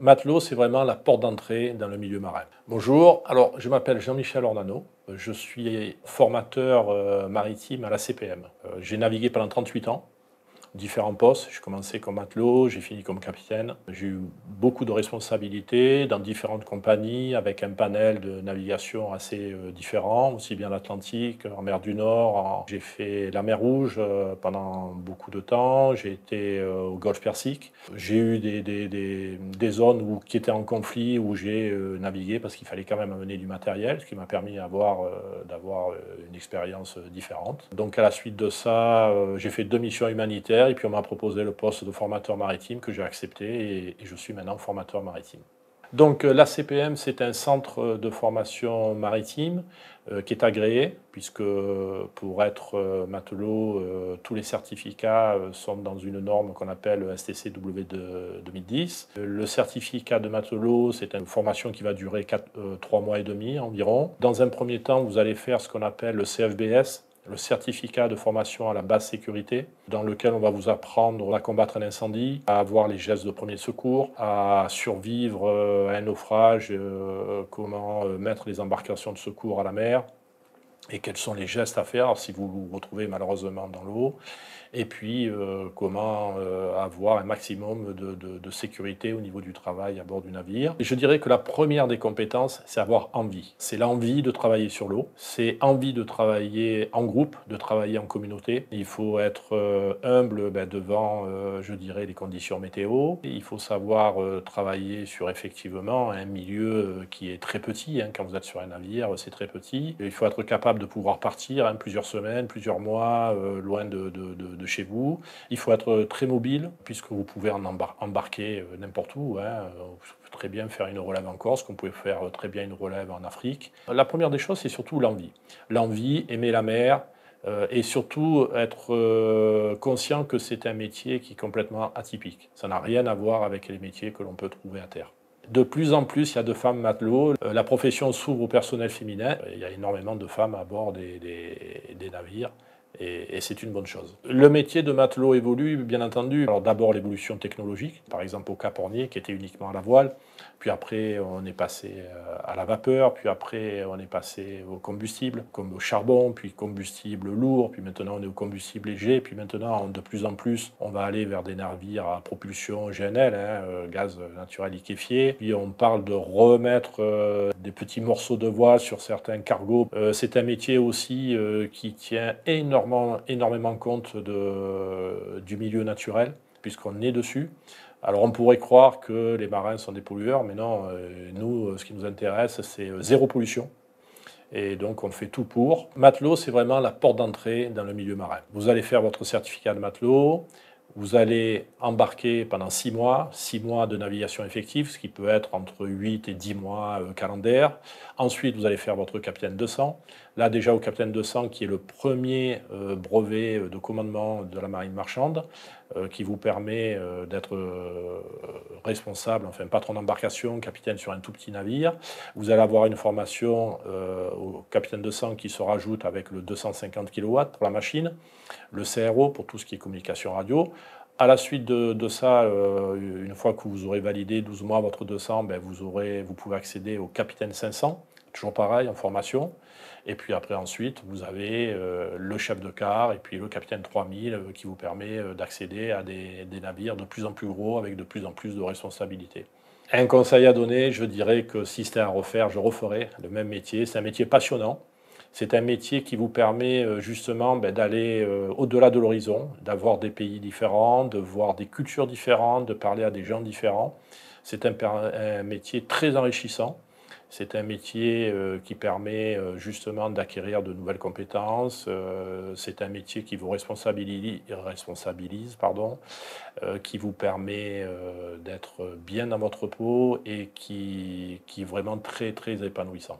Matelot, c'est vraiment la porte d'entrée dans le milieu marin. Bonjour, alors je m'appelle Jean-Michel Ornano, je suis formateur maritime à la CPM. J'ai navigué pendant 38 ans, différents postes. J'ai commencé comme matelot, j'ai fini comme capitaine. J'ai eu beaucoup de responsabilités dans différentes compagnies avec un panel de navigation assez différent, aussi bien l'Atlantique, en mer du Nord. J'ai fait la mer Rouge pendant beaucoup de temps, j'ai été au Golfe Persique. J'ai eu des zones qui étaient en conflit où j'ai navigué parce qu'il fallait quand même amener du matériel, ce qui m'a permis d'avoir une expérience différente. Donc à la suite de ça, j'ai fait 2 missions humanitaires et puis on m'a proposé le poste de formateur maritime que j'ai accepté et je suis maintenant formateur maritime. Donc l'ACPM, c'est un centre de formation maritime qui est agréé, puisque pour être matelot, tous les certificats sont dans une norme qu'on appelle STCW 2010. Le certificat de matelot, c'est une formation qui va durer 3 mois et demi environ. Dans un premier temps, vous allez faire ce qu'on appelle le CFBS, le certificat de formation à la basse sécurité, dans lequel on va vous apprendre à combattre un incendie, à avoir les gestes de premier secours, à survivre à un naufrage, comment mettre les embarcations de secours à la mer, et quels sont les gestes à faire si vous vous retrouvez malheureusement dans l'eau, et puis comment avoir un maximum de sécurité au niveau du travail à bord du navire. Et je dirais que la première des compétences, c'est avoir envie. C'est l'envie de travailler sur l'eau, c'est envie de travailler en groupe, de travailler en communauté. Il faut être humble devant, je dirais, les conditions météo. Il faut savoir travailler sur effectivement un milieu qui est très petit. Quand vous êtes sur un navire, c'est très petit. Il faut être capable de pouvoir partir plusieurs semaines, plusieurs mois, loin de chez vous. Il faut être très mobile, puisque vous pouvez embarquer n'importe où. Vous pouvez très bien faire une relève en Corse, comme vous pouvez faire très bien une relève en Afrique. La première des choses, c'est surtout l'envie. L'envie, aimer la mer, et surtout être conscient que c'est un métier qui est complètement atypique. Ça n'a rien à voir avec les métiers que l'on peut trouver à terre. De plus en plus, il y a de femmes matelots. La profession s'ouvre au personnel féminin. Il y a énormément de femmes à bord des navires. Et c'est une bonne chose. Le métier de matelot évolue, bien entendu. Alors d'abord l'évolution technologique, par exemple au Cap Hornier, qui était uniquement à la voile. Puis après, on est passé à la vapeur. Puis après, on est passé au combustible, comme au charbon, puis combustible lourd. Puis maintenant, on est au combustible léger. Puis maintenant, de plus en plus, on va aller vers des navires à propulsion GNL, gaz naturel liquéfié. Puis on parle de remettre des petits morceaux de voile sur certains cargos. C'est un métier aussi qui tient énormément compte du milieu naturel, puisqu'on est dessus. Alors on pourrait croire que les marins sont des pollueurs, mais non, nous, ce qui nous intéresse, c'est zéro pollution. Et donc on fait tout pour. Matelot, c'est vraiment la porte d'entrée dans le milieu marin. Vous allez faire votre certificat de matelot, vous allez embarquer pendant 6 mois de navigation effective, ce qui peut être entre 8 et 10 mois calendaires. Ensuite, vous allez faire votre capitaine 200. Là, déjà, au capitaine 200, qui est le premier brevet de commandement de la marine marchande, qui vous permet d'être responsable, enfin patron d'embarcation, capitaine sur un tout petit navire. Vous allez avoir une formation au capitaine 200 qui se rajoute avec le 250 kW pour la machine, le CRO pour tout ce qui est communication radio. À la suite de ça, une fois que vous aurez validé 12 mois votre 200, vous pouvez accéder au capitaine 500, toujours pareil en formation. Et puis après, ensuite, vous avez le chef de quart et puis le capitaine 3000 qui vous permet d'accéder à des navires de plus en plus gros avec de plus en plus de responsabilités. Un conseil à donner, je dirais que si c'était à refaire, je referais le même métier. C'est un métier passionnant. C'est un métier qui vous permet justement d'aller au-delà de l'horizon, d'avoir des pays différents, de voir des cultures différentes, de parler à des gens différents. C'est un métier très enrichissant. C'est un métier qui permet justement d'acquérir de nouvelles compétences. C'est un métier qui vous responsabilise, qui vous permet d'être bien dans votre peau et qui est vraiment très, très épanouissant.